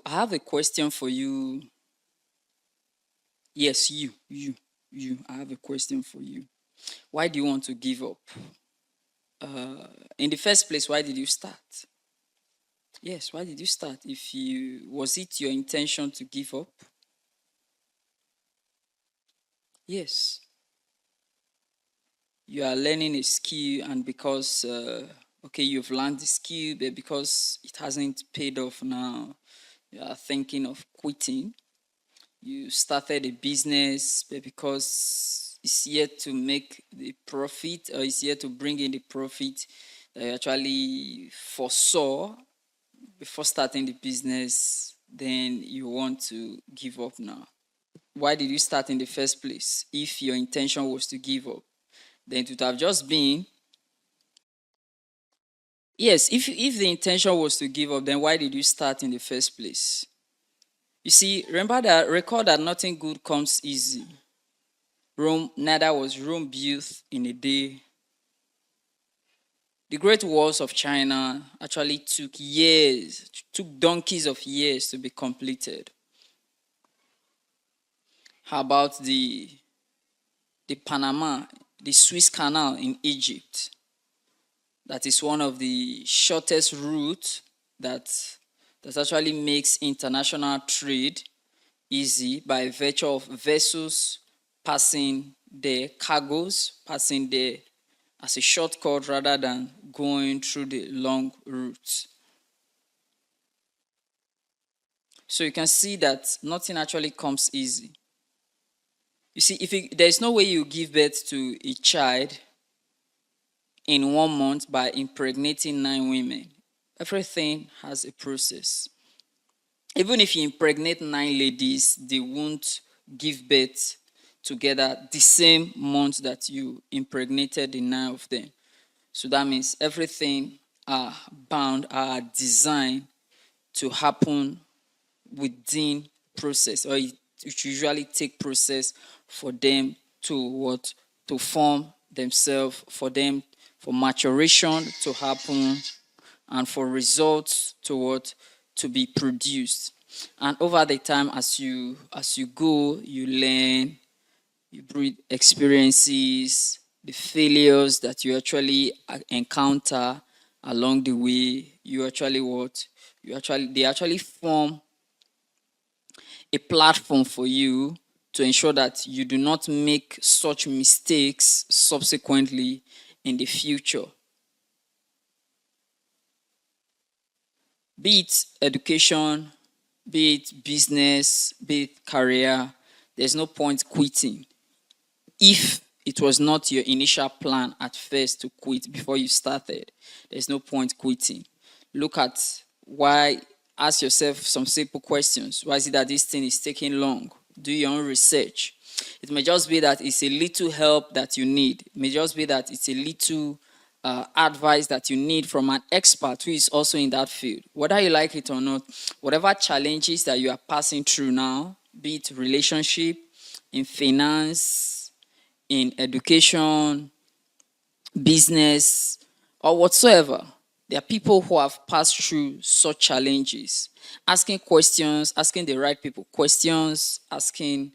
I have a question for you. Yes, you. I have a question for you. Why do you want to give up? In the first place, why did you start? Yes, why did you start? If you was it your intention to give up? Yes, you are learning a skill, and because okay, you've learned the skill, but because it hasn't paid off now, you are thinking of quitting. You started a business, but because it's yet to make the profit or it's yet to bring in the profit that you actually foresaw before starting the business, then you want to give up now. Why did you start in the first place? If your intention was to give up, then it would have just been, yes, if the intention was to give up, then why did you start in the first place? You see, recall that nothing good comes easy. Neither was Rome built in a day. The Great Walls of China actually took donkeys of years to be completed. How about the Suez Canal in Egypt? That is one of the shortest routes that actually makes international trade easy by virtue of vessels passing the cargoes, passing there as a shortcut rather than going through the long routes. So you can see that nothing actually comes easy. You see, there's no way you give birth to a child in 1 month by impregnating 9 women. Everything has a process. Even if you impregnate 9 ladies, they won't give birth together the same month that you impregnated the 9 of them. So that means everything are designed to happen within process, or it usually take process for them to form themselves, for maturation to happen, and for results to be produced. And over the time, as you go, you learn, you breed experiences, the failures that you actually encounter along the way. They actually form a platform for you to ensure that you do not make such mistakes subsequently in the future. Be it education, be it business, be it career, there's no point quitting. If it was not your initial plan at first to quit before you started, there's no point quitting. Look at why, ask yourself some simple questions. Why is it that this thing is taking long? Do your own research. It may just be that it's a little help that you need. It may just be that it's a little advice that you need from an expert who is also in that field. Whether you like it or not, whatever challenges that you are passing through now, be it relationship, in finance, in education, business, or whatsoever, there are people who have passed through such challenges. Asking questions, asking the right people questions, asking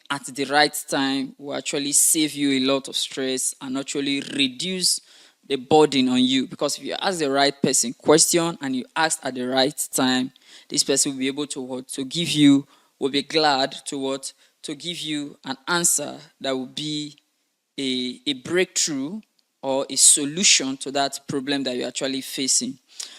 at the right time will actually save you a lot of stress and actually reduce the burden on you. Because if you ask the right person question and you ask at the right time, this person will be able to give you, will be glad to give you an answer that will be a breakthrough or a solution to that problem that you're actually facing.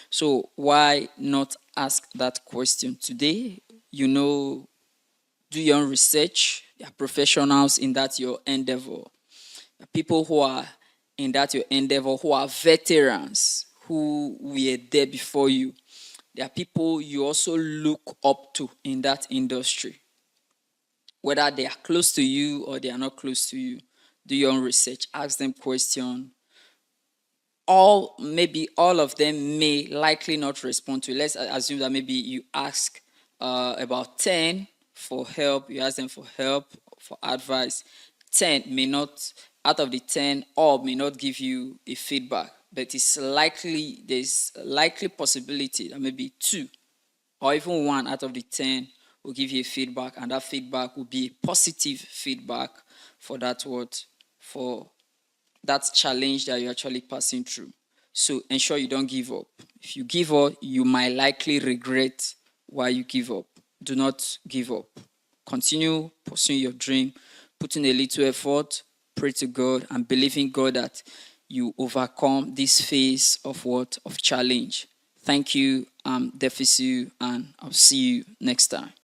So why not ask that question today? Do your own research. There are professionals in that your endeavor. There are people who are in that your endeavor who are veterans who were there before you. There are people you also look up to in that industry. Whether they are close to you or they are not close to you, do your own research. Ask them questions. Maybe all of them may likely not respond to it. Let's assume that maybe you ask about 10 for help, you ask them for help, for advice. 10 may not, out of the 10, all may not give you a feedback. but there's a likely possibility that maybe 2 or even 1 out of the 10 will give you a feedback, and that feedback will be a positive feedback for for that challenge that you're actually passing through. So ensure you don't give up. If you give up, you might likely regret why you give up. Do not give up. Continue pursuing your dream, put in a little effort, pray to God, and believe in God that you overcome this phase of challenge. Thank you, Defisu, and I'll see you next time.